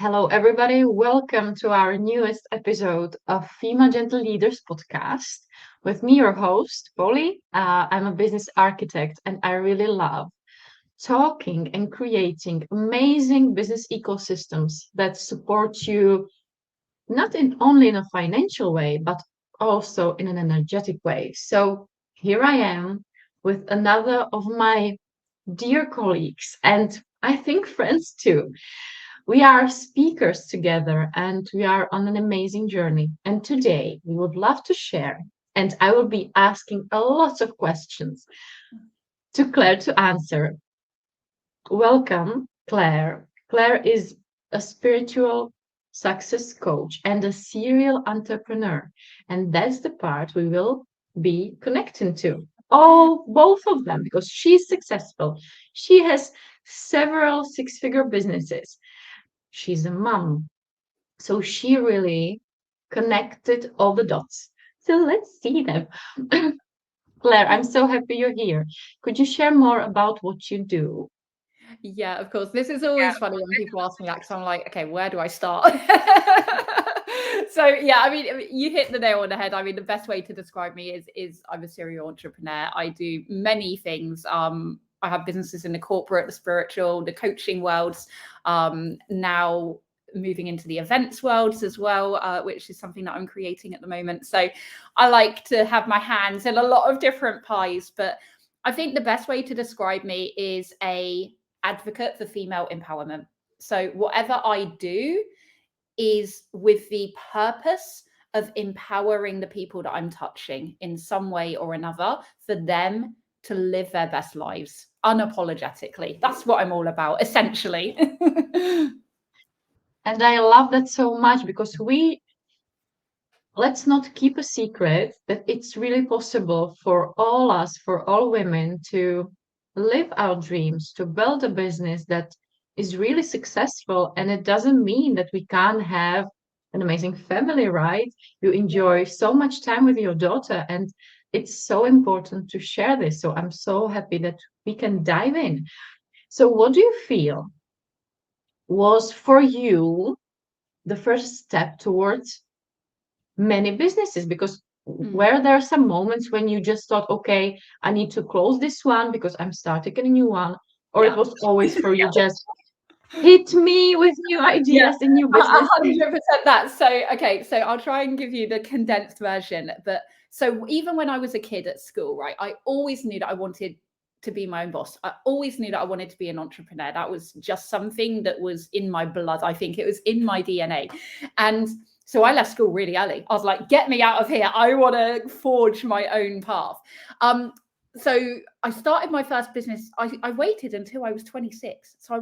Hello, everybody. Welcome to our newest episode of Female Gentle Leaders podcast. With me, your host, Polly. I'm a business architect and I really love talking and creating amazing business ecosystems that support you not only in a financial way, but also in an energetic way. So here I am with another of my dear colleagues and I think friends too. We are speakers together and we are on an amazing journey. And today we would love to share, and I will be asking a lot of questions to Claire to answer. Welcome, Claire. Claire is a spiritual success coach and a serial entrepreneur. And that's the part we will be connecting to. Both of them, because she's successful. She has several six-figure businesses. She's a mom. So she really connected all the dots. So let's see them. Claire, I'm so happy you're here. Could you share more about what you do? Yeah, of course. This is always funny when people ask me that because I'm like, okay, where do I start? So yeah, I mean, you hit the nail on the head. I mean, the best way to describe me is I'm a serial entrepreneur. I do many things. I have businesses in the corporate, the spiritual, the coaching worlds. Now moving into the events worlds as well, which is something that I'm creating at the moment. So I like to have my hands in a lot of different pies, but I think the best way to describe me is a advocate for female empowerment. So whatever I do is with the purpose of empowering the people that I'm touching in some way or another for them to live their best lives unapologetically. That's what I'm all about, essentially. And I love that so much because let's not keep a secret that it's really possible for all us, for all women to live our dreams, to build a business that is really successful. And it doesn't mean that we can't have an amazing family, right? You enjoy so much time with your daughter, and it's so important to share this. So I'm so happy that we can dive in. So, what do you feel was for you the first step towards many businesses? Because Mm. where there are some moments when you just thought, okay, I need to close this one because I'm starting a new one, or it Yeah. was always for you just hit me with new Yeah, ideas and new a business. 100% that. So, okay, so I'll try and give you the condensed version. But so even when I was a kid at school, right, I always knew that I wanted to be my own boss. I always knew that I wanted to be an entrepreneur. That was just something that was in my blood. I think it was in my DNA. And so I left school really early. I was like, get me out of here. I want to forge my own path. So I started my first business. I waited until I was 26. So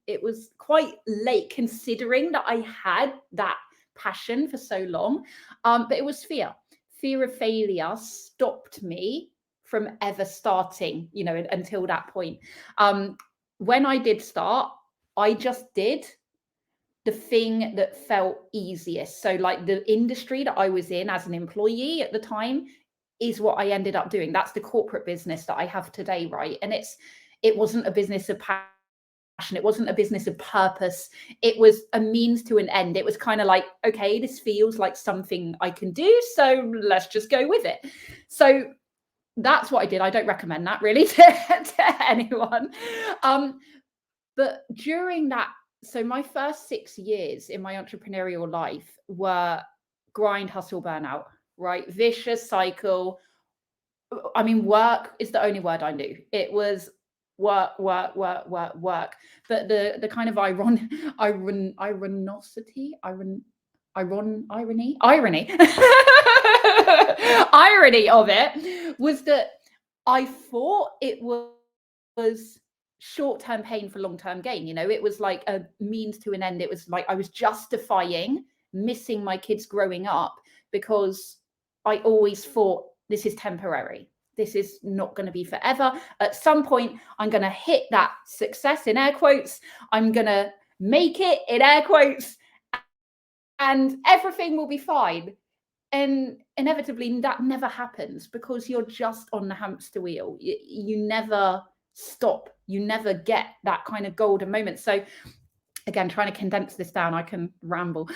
it was quite late considering that I had that passion for so long. But it was fear. Fear of failure stopped me from ever starting, until that point. When I did start, I just did the thing that felt easiest. So, like the industry that I was in as an employee at the time is what I ended up doing. That's the corporate business that I have today, right? And it wasn't a business of passion. It wasn't a business of purpose. It was a means to an end. It was kind of like, okay, this feels like something I can do. So let's just go with it. So that's what I did. I don't recommend that really to anyone. But during that, so my first 6 years in my entrepreneurial life were grind, hustle, burnout, right? Vicious cycle. I mean, work is the only word I knew. It was work, work, work, work, work. But the kind of irony irony of it was that I thought it was short-term pain for long-term gain. It was like a means to an end. It was like I was justifying missing my kids growing up because I always thought this is temporary. This is not going to be forever. At some point, I'm going to hit that success in air quotes. I'm going to make it in air quotes, and everything will be fine. And inevitably, that never happens because you're just on the hamster wheel. You never stop. You never get that kind of golden moment. So again, trying to condense this down, I can ramble.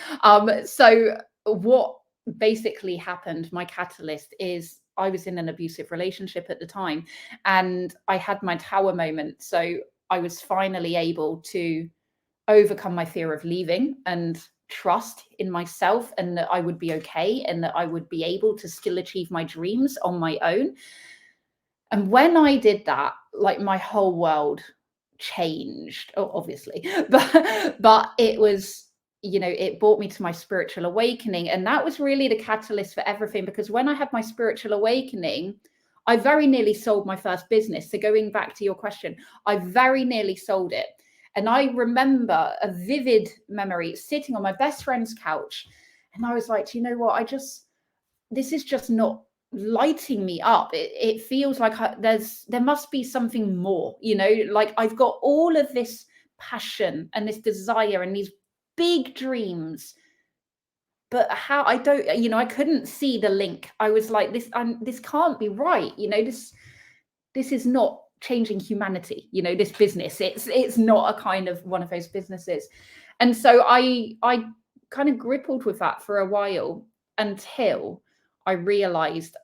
So what basically happened, my catalyst is I was in an abusive relationship at the time, and I had my tower moment. So I was finally able to overcome my fear of leaving and trust in myself, and that I would be okay, and that I would be able to still achieve my dreams on my own. And when I did that, like, my whole world changed, obviously, but it was, it brought me to my spiritual awakening. And that was really the catalyst for everything, because when I had my spiritual awakening, I very nearly sold my first business. So going back to your question, I very nearly sold it. And I remember a vivid memory sitting on my best friend's couch. And I was like, "Do you know what? This is just not lighting me up. It feels like there must be something more, like I've got all of this passion and this desire and these big dreams, but how I don't, I couldn't see the link. I was like, this can't be right. This is not changing humanity. This business, it's not a kind of one of those businesses." And so I kind of grappled with that for a while, until I realized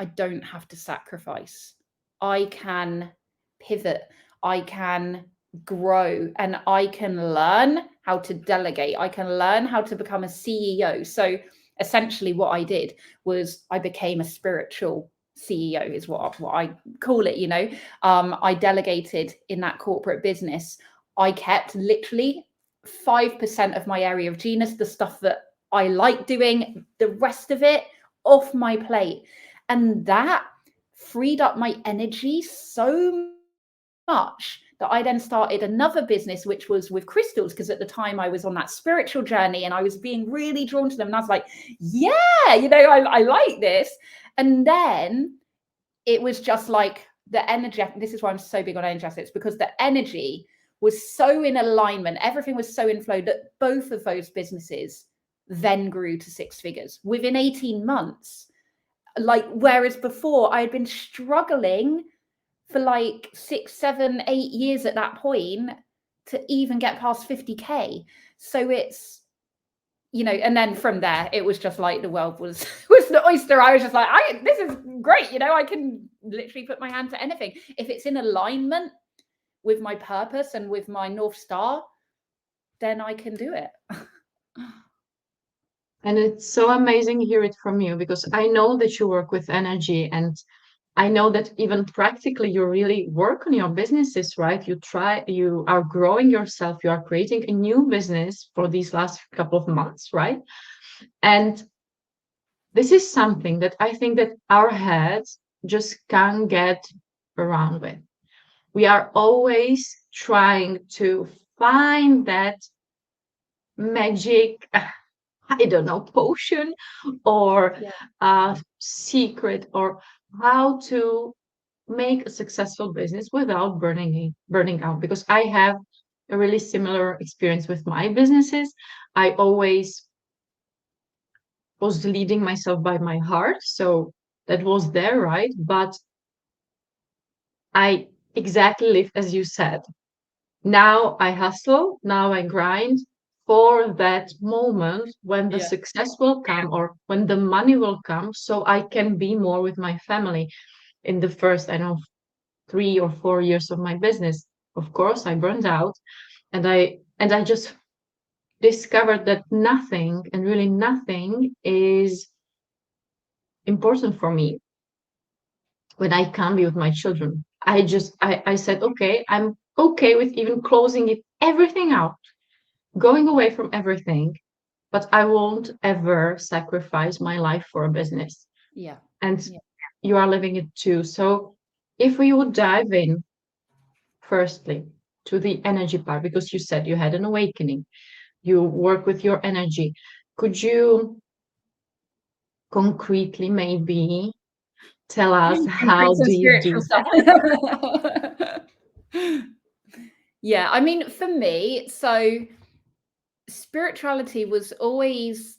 I don't have to sacrifice. I can pivot, I can grow, and I can learn how to delegate. I can learn how to become a CEO. So essentially what I did was I became a spiritual CEO, is what I call it. I delegated in that corporate business. I kept literally 5% of my area of genius, the stuff that I like doing, the rest of it off my plate. And that freed up my energy so much that I then started another business, which was with crystals, because at the time I was on that spiritual journey and I was being really drawn to them. And I was like, yeah, I like this. And then it was just like the energy. This is why I'm so big on energy assets, because the energy was so in alignment. Everything was so in flow that both of those businesses then grew to six figures within 18 months. Like, whereas before I had been struggling for like 6, 7, 8 years at that point to even get past 50K. So it's, and then from there, it was just like the world was was the oyster. I was just like, this is great. I can literally put my hand to anything. If it's in alignment with my purpose and with my North Star, then I can do it. And it's so amazing to hear it from you, because I know that you work with energy, and I know that even practically you really work on your businesses, right? You are growing yourself, you are creating a new business for these last couple of months, right? And this is something that I think that our heads just can't get around with. We are always trying to find that magic, I don't know, potion, or secret, or how to make a successful business without burning out. Because I have a really similar experience with my businesses. I always was leading myself by my heart, so that was there, right? But I exactly live as you said. Now I hustle, now I grind for that moment when the Yeah. success will come, or when the money will come, so I can be more with my family. In the first, I don't know, 3 or 4 years of my business, of course, I burned out, and I just discovered that nothing, and really nothing, is important for me when I can't be with my children. I said, okay, I'm okay with even closing it everything out, going away from everything, but I won't ever sacrifice my life for a business. Yeah. And Yeah. you are living it too. So if we would dive in firstly to the energy part, because you said you had an awakening, you work with your energy. Could you concretely maybe tell us how Increase some do you spiritual do stuff. that? Yeah, I mean, for me, so spirituality was always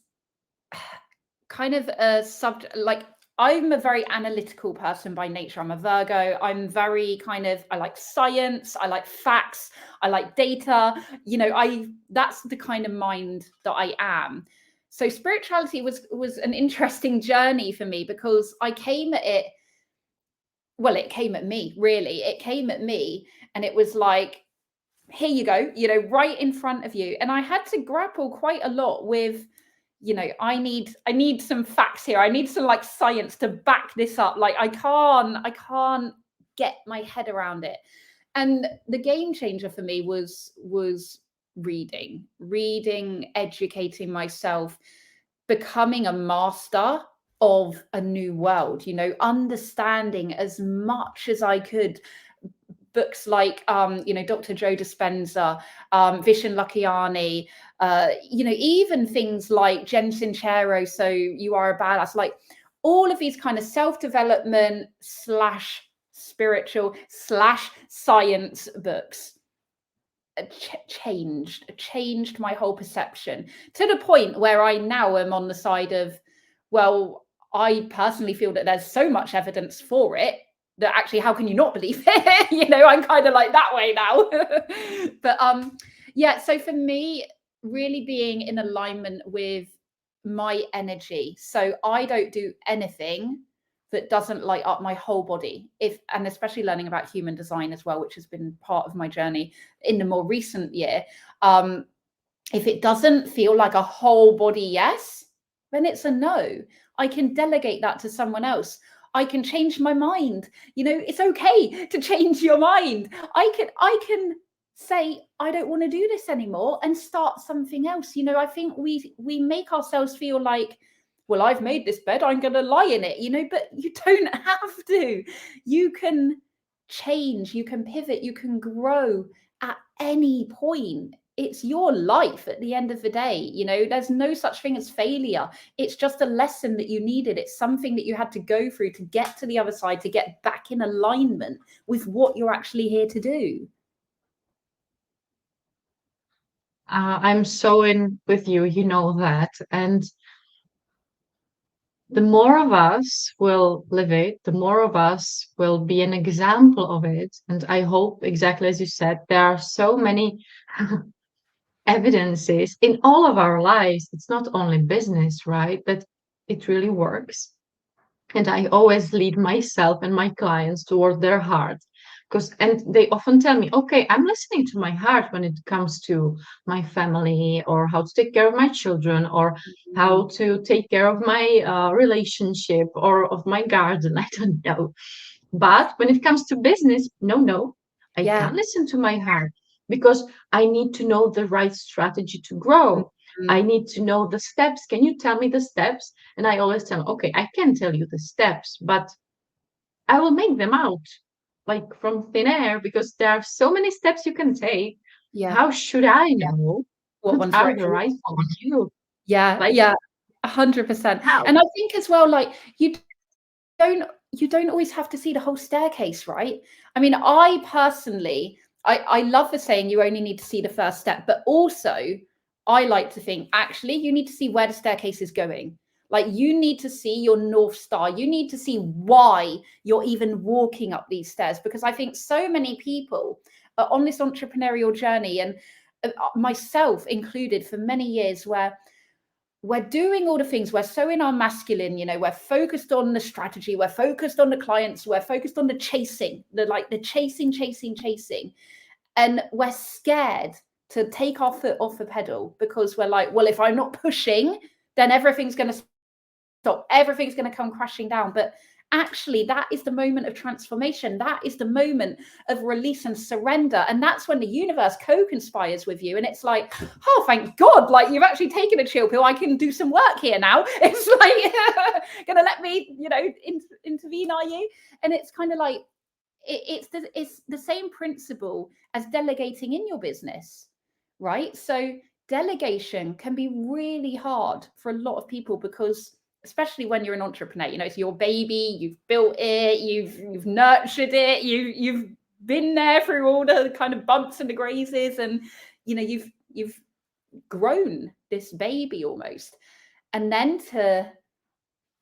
kind of a subject, like I'm a very analytical person by nature. I'm a Virgo. I'm very I like science, I like facts, I like data. That's the kind of mind that I am. So spirituality was an interesting journey for me, because I came at it, well, it came at me, really. It came at me, and it was like, here you go, right in front of you. And I had to grapple quite a lot with, I need some facts here. I need some like science to back this up. Like I can't get my head around it. And the game changer for me was reading, educating myself, becoming a master of a new world, understanding as much as I could. Books like Dr. Joe Dispenza, Vishen Lakhiani, even things like Jen Sincero, So You Are a Badass, like all of these kind of self-development slash spiritual slash science books changed my whole perception, to the point where I now am on the side of, well, I personally feel that there's so much evidence for it that actually, how can you not believe it? I'm kind of like that way now. But yeah, so for me, really being in alignment with my energy. So I don't do anything that doesn't light up my whole body, and especially learning about human design as well, which has been part of my journey in the more recent year. If it doesn't feel like a whole body yes, then it's a no. I can delegate that to someone else. I can change my mind. It's okay to change your mind. I can say, I don't want to do this anymore, and start something else. I think we make ourselves feel like, well, I've made this bed, I'm going to lie in it, but you don't have to. You can change, you can pivot, you can grow at any point. It's your life at the end of the day. There's no such thing as failure. It's just a lesson that you needed. It's something that you had to go through to get to the other side, to get back in alignment with what you're actually here to do. I'm so in with you, you know that. And the more of us will live it, the more of us will be an example of it. And I hope, exactly as you said, there are so many evidences in all of our lives. It's not only business, right? That it really works. And I always lead myself and my clients toward their heart. And they often tell me, okay, I'm listening to my heart when it comes to my family, or how to take care of my children, or how to take care of my relationship, or of my garden. I don't know. But when it comes to business, no, I Yeah. can't listen to my heart, because I need to know the right strategy to grow. I need to know the steps. Can you tell me the steps? And I always tell them, okay, I can tell you the steps, but I will make them out like from thin air, because there are so many steps you can take. Yeah. How should I know What what one's are right the for right for you? Yeah, Like, yeah, 100%. how? And I think as well, like don't you don't always have to see the whole staircase, right? I mean, I personally, I love the saying you only need to see the first step, but also I like to think actually you need to see where the staircase is going. Like you need to see your North Star. You need to see why you're even walking up these stairs, because I think so many people are on this entrepreneurial journey, and myself included, for many years, where we're doing all the things, we're so in our masculine, we're focused on the strategy, we're focused on the clients, we're focused on the chasing, the chasing, and we're scared to take our foot off the pedal, because we're like, well, if I'm not pushing, then everything's going to stop, everything's going to come crashing down. But actually, that is the moment of transformation. That is the moment of release and surrender. And that's when the universe co-conspires with you. And it's like, oh, thank God, like you've actually taken a chill pill. I can do some work here now. It's like, gonna let me, intervene, are you? And it's kind of like, it's the same principle as delegating in your business, right? So delegation can be really hard for a lot of people, because especially when you're an entrepreneur, it's your baby, you've built it, you've nurtured it, you've been there through all the kind of bumps and the grazes, and you've grown this baby almost. And then to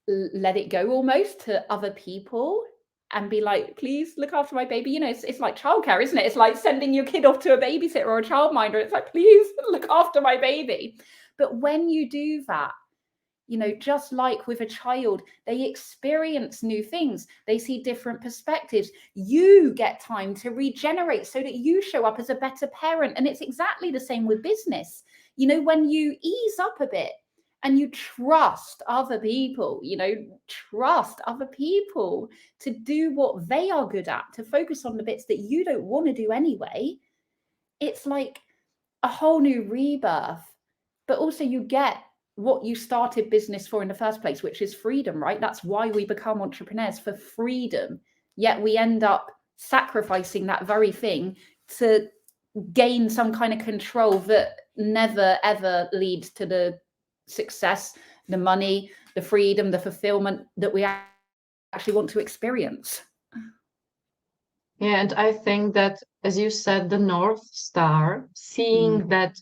let it go almost to other people and be like, please look after my baby. You know, it's like childcare, isn't it? It's like sending your kid off to a babysitter or a childminder. It's like, please look after my baby. But when you do that, you know, just like with a child, they experience new things, they see different perspectives. You get time to regenerate so that you show up as a better parent. And it's exactly the same with business. You know, when you ease up a bit and you trust other people, you know, trust other people to do what they are good at, to focus on the bits that you don't want to do anyway, it's like a whole new rebirth. But also you get what you started business for in the first place, which is freedom, right? That's why we become entrepreneurs, for freedom. Yet we end up sacrificing that very thing to gain some kind of control that never ever leads to the success, the money, the freedom, the fulfillment that we actually want to experience. Yeah, and I think that, as you said, the North Star, seeing that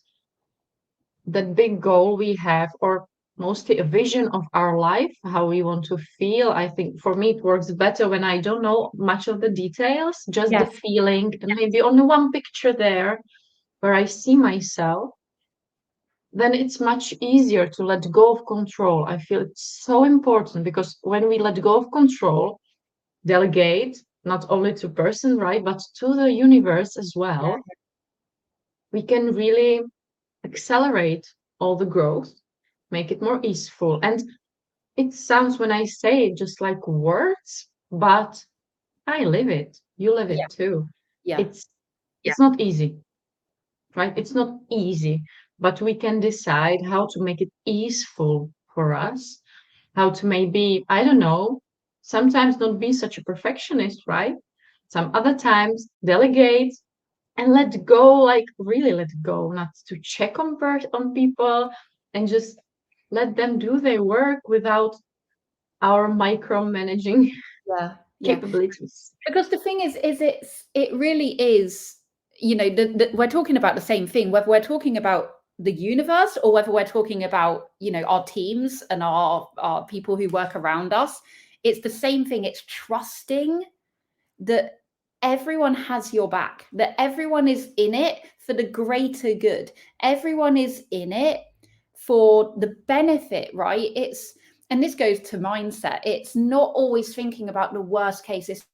big goal we have, or mostly a vision of our life, how we want to feel. I think for me it works better when I don't know much of the details, just the Yes. feeling, and maybe only one picture there where I see myself. Then it's much easier to let go of control. I feel it's so important because when we let go of control, delegate not only to person, right, but to the universe as Yeah. well, we can really accelerate all the growth, make it more easeful. And it sounds, when I say it, just like words, but I live it. You live Yeah. it too. Yeah. It's not easy, right? It's not easy, but we can decide how to make it easeful for us, how to maybe, I don't know, sometimes not be such a perfectionist, right? Some other times delegate and let go, like really let go, not to check on people, and just let them do their work without our micromanaging Yeah. Yeah. capabilities. Because the thing is it really is, you know, we're talking about the same thing, whether we're talking about the universe or whether we're talking about, you know, our teams and our people who work around us. It's the same thing. It's trusting that everyone has your back, that everyone is in it for the greater good. Everyone is in it for the benefit, right? It's, and this goes to mindset. It's not always thinking about the worst case. It's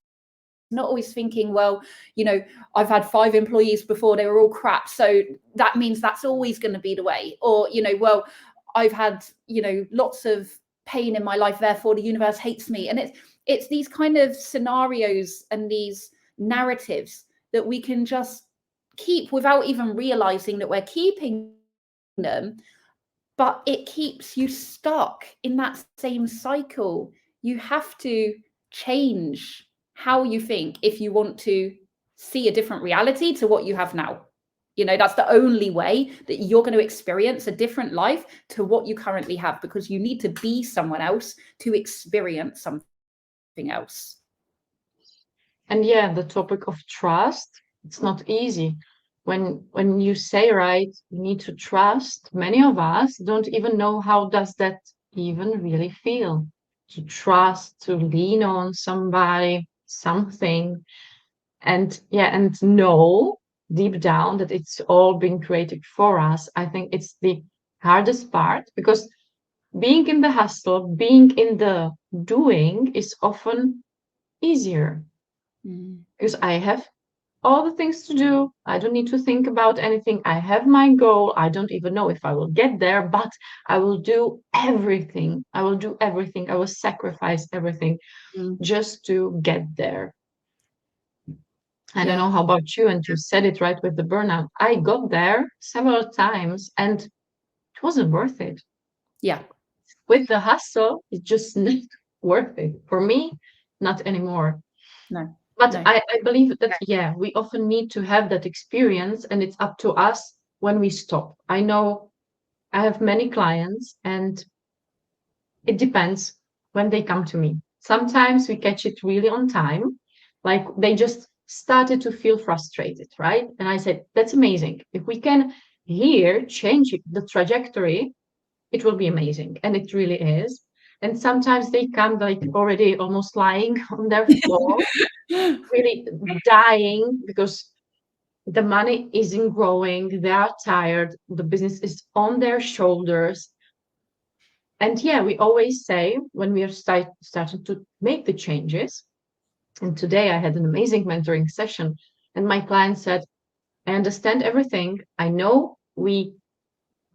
not always thinking, well, you know, I've had 5 employees before, they were all crap, so that means that's always going to be the way. Or, you know, well, I've had, you know, lots of pain in my life, therefore the universe hates me. And it's these kind of scenarios and these narratives that we can just keep without even realizing that we're keeping them, but it keeps you stuck in that same cycle. You have to change how you think if you want to see a different reality to what you have now. You know, that's the only way that you're going to experience a different life to what you currently have, because you need to be someone else to experience something else. And yeah, the topic of trust, it's not easy. When you say, right, you need to trust, many of us don't even know how does that even really feel. To trust, to lean on somebody, something, and yeah, and know deep down that it's all been created for us. I think it's the hardest part, because being in the hustle, being in the doing is often easier Mm. because I have all the things to do. I don't need to think about anything. I have my goal. I don't even know if I will get there, but I will do everything. I will do everything. I will sacrifice everything Mm. just to get there. I don't Yeah. know how about you, and you said it right with the burnout. I got there several times and it wasn't worth it. Yeah. With the hustle, it's just not worth it. For me, not anymore. No. But No. I believe that, yeah, we often need to have that experience, and it's up to us when we stop. I know I have many clients, and it depends when they come to me. Sometimes we catch it really on time, like they just started to feel frustrated, right? And I said, that's amazing. If we can here change the trajectory, it will be amazing. And it really is. And sometimes they come like already almost lying on their floor, really dying because the money isn't growing. They are tired. The business is on their shoulders. And yeah, we always say when we are starting to make the changes, and today I had an amazing mentoring session, and my client said, I understand everything. I know we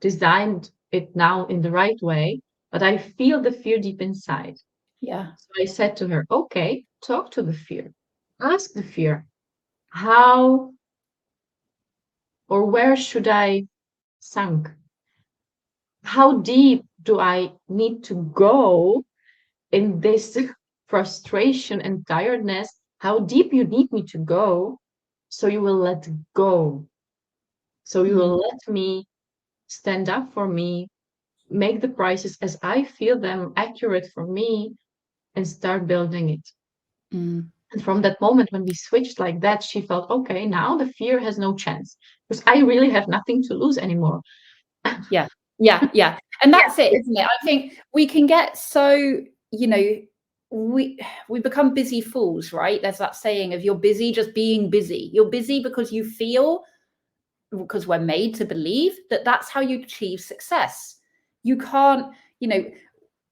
designed it now in the right way, but I feel the fear deep inside. Yeah. So I said to her, okay, talk to the fear. Ask the fear, how or where should I sink? How deep do I need to go in this frustration and tiredness? How deep you need me to go so you will let go? So you Mm, will let me stand up for me, make the prices as I feel them accurate for me, and start building it. mm. And from that moment, when we switched like that, she felt, okay, now the fear has no chance because I really have nothing to lose anymore. Yeah, yeah, yeah. And that's it, isn't it? I think we can get so, you know, we we become busy fools, right? There's that saying of you're busy just being busy. You're busy because you feel, because we're made to believe that that's how you achieve success. You can't, you know,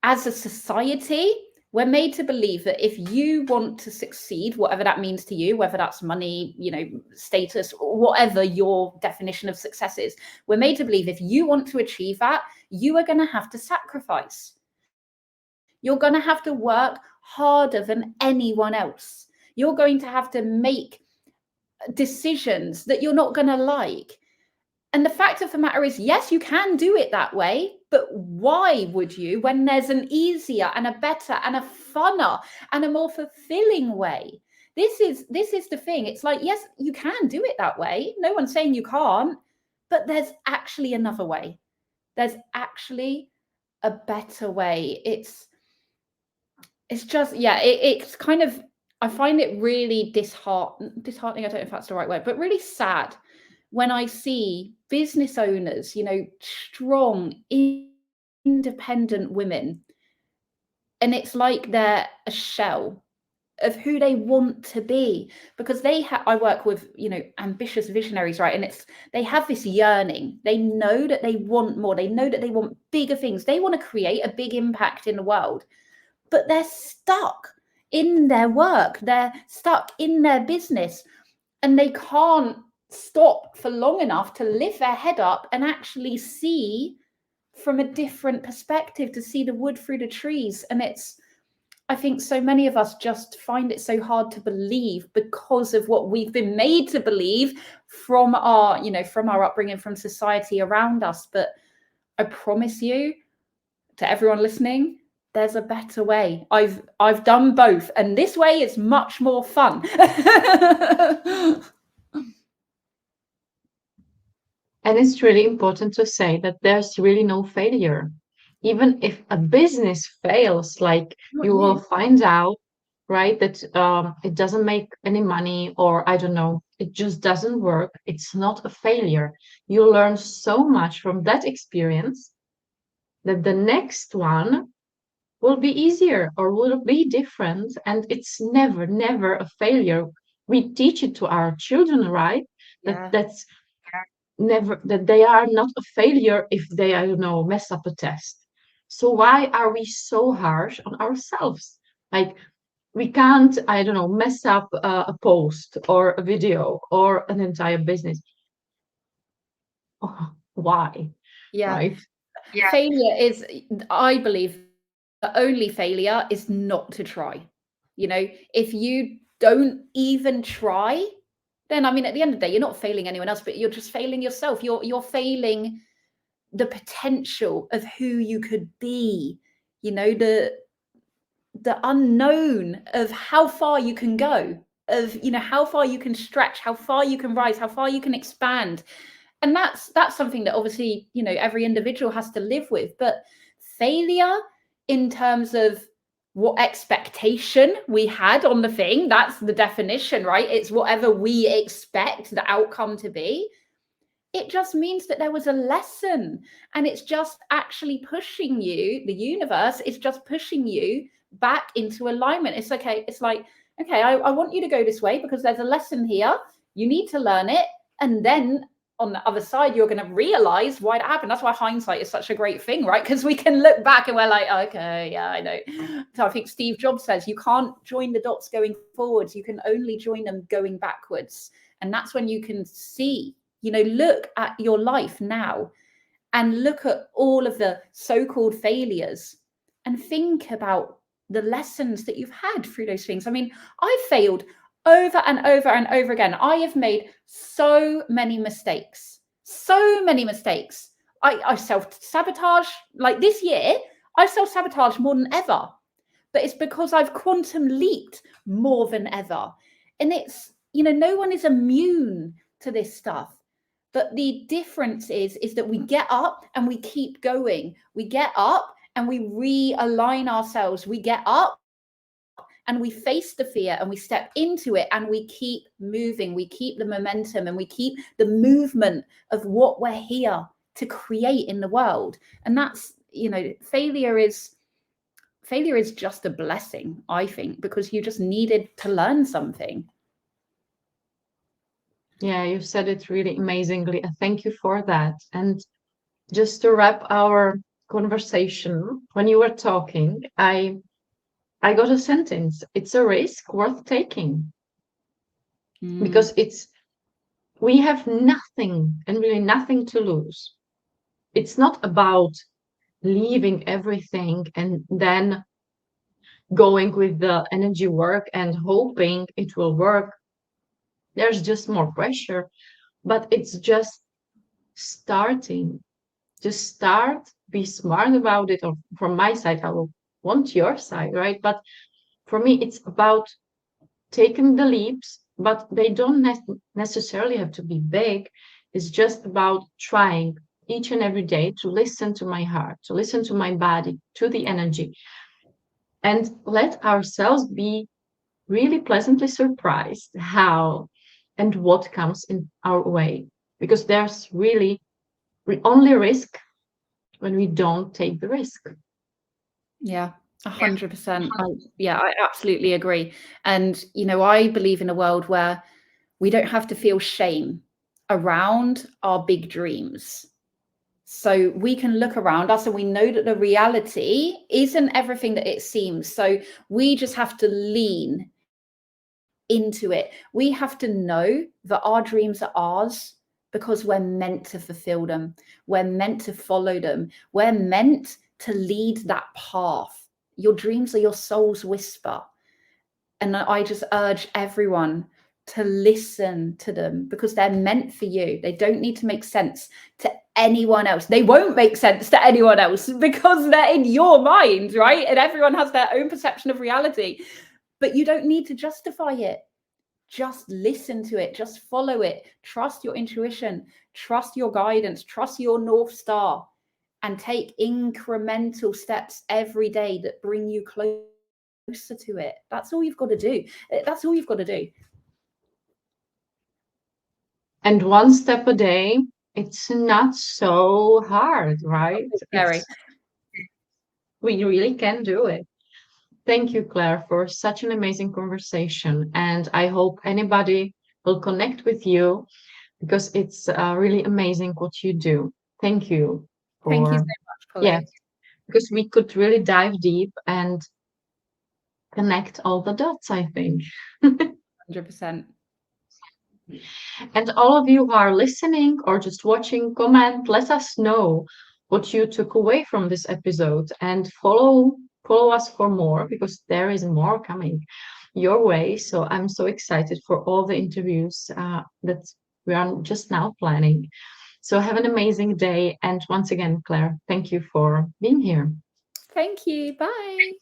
as a society, we're made to believe that if you want to succeed, whatever that means to you, whether that's money, you know, status, or whatever your definition of success is, we're made to believe if you want to achieve that, you are going to have to sacrifice. You're going to have to work harder than anyone else. You're going to have to make decisions that you're not going to like. And the fact of the matter is, yes, you can do it that way, but why would you when there's an easier and a better and a funner and a more fulfilling way? This is the thing. It's like, yes, you can do it that way. No one's saying you can't, but there's actually another way. There's actually a better way. It's just, yeah, it's kind of, I find it really disheartening. I don't know if that's the right word, but really sad when I see business owners, you know, strong, independent women, and it's like they're a shell of who they want to be, because I work with, you know, ambitious visionaries, right? And they have this yearning. They know that they want more. They know that they want bigger things. They want to create a big impact in the world, but they're stuck in their work. They're stuck in their business, and they can't stop for long enough to lift their head up and actually see from a different perspective, to see the wood through the trees. And I think so many of us just find it so hard to believe because of what we've been made to believe from our, you know, from our upbringing, from society around us. But I promise you, to everyone listening, there's a better way. I've done both, and this way is much more fun. And it's really important to say that there's really no failure. Even if a business fails, like Not you will you. find out, right, that it doesn't make any money, or I don't know, it just doesn't work. It's not a failure. You learn so much from that experience that the next one will be easier or will be different. And it's never, never a failure. We teach it to our children, right? Yeah. That's never, that they are not a failure if they, I don't know, mess up a test. So why are we so harsh on ourselves? Like, we can't, I don't know, mess up a post or a video or an entire business. Oh, why? Yeah. Right? Yeah. Failure is, I believe, the only failure is not to try. You know, if you don't even try, then I mean, at the end of the day, you're not failing anyone else, but you're just failing yourself. You're failing the potential of who you could be. You know, the unknown of how far you can go, of, you know, how far you can stretch, how far you can rise, how far you can expand. And that's something that obviously, you know, every individual has to live with. But failure, in terms of what expectation we had on the thing, that's the definition, right? It's whatever we expect the outcome to be. It just means that there was a lesson, and it's just actually pushing you. The universe is just pushing you back into alignment. It's okay. It's like, okay, I want you to go this way because there's a lesson here. You need to learn it. And then on the other side, you're going to realize why it happened. That's why hindsight is such a great thing, right? Because we can look back and we're like, okay, yeah, I know. So I think Steve Jobs says you can't join the dots going forwards. You can only join them going backwards. And that's when you can see, look at your life now and look at all of the so-called failures and think about the lessons that you've had through those things. I mean, I've failed over and over and over again. I have made so many mistakes, so many mistakes. I self-sabotage. Like this year, I self-sabotage more than ever. But it's because I've quantum leaped more than ever. And it's, no one is immune to this stuff. But the difference is that we get up and we keep going. We get up and we realign ourselves. We get up and we face the fear and we step into it and we keep moving. We keep the momentum and we keep the movement of what we're here to create in the world. And that's, failure is just a blessing, I think, because you just needed to learn something. Yeah, you said it really amazingly. Thank you for that. And just to wrap our conversation, when you were talking, I got a sentence. It's a risk worth taking. Because we have nothing and really nothing to lose. It's not about leaving everything and then going with the energy work and hoping it will work. There's just more pressure, but it's just starting. Just start, be smart about it. Or from my side, I will want your side, right? But for me, it's about taking the leaps, but they don't necessarily have to be big. It's just about trying each and every day to listen to my heart, to listen to my body, to the energy, and let ourselves be really pleasantly surprised how and what comes in our way. Because there's really only risk when we don't take the risk. Yeah, 100%. I absolutely agree. And, I believe in a world where we don't have to feel shame around our big dreams. So we can look around us and we know that the reality isn't everything that it seems. So we just have to lean into it. We have to know that our dreams are ours because we're meant to fulfill them. We're meant to follow them. We're meant to lead that path. Your dreams are your soul's whisper. And I just urge everyone to listen to them because they're meant for you. They don't need to make sense to anyone else. They won't make sense to anyone else because they're in your mind, right? And everyone has their own perception of reality. But you don't need to justify it. Just listen to it. Just follow it. Trust your intuition. Trust your guidance. Trust your North Star. And take incremental steps every day that bring you closer to it. That's all you've got to do. That's all you've got to do. And one step a day, it's not so hard, right? We really can do it. Thank you, Claire, for such an amazing conversation. And I hope anybody will connect with you because it's really amazing what you do. Thank you Thank you so for, much, Polly. yeah, because we could really dive deep and connect all the dots, I think. 100%. And all of you who are listening or just watching, comment, let us know what you took away from this episode and follow us for more because there is more coming your way. So I'm so excited for all the interviews that we are just now planning. So have an amazing day. And once again, Claire, thank you for being here. Thank you. Bye.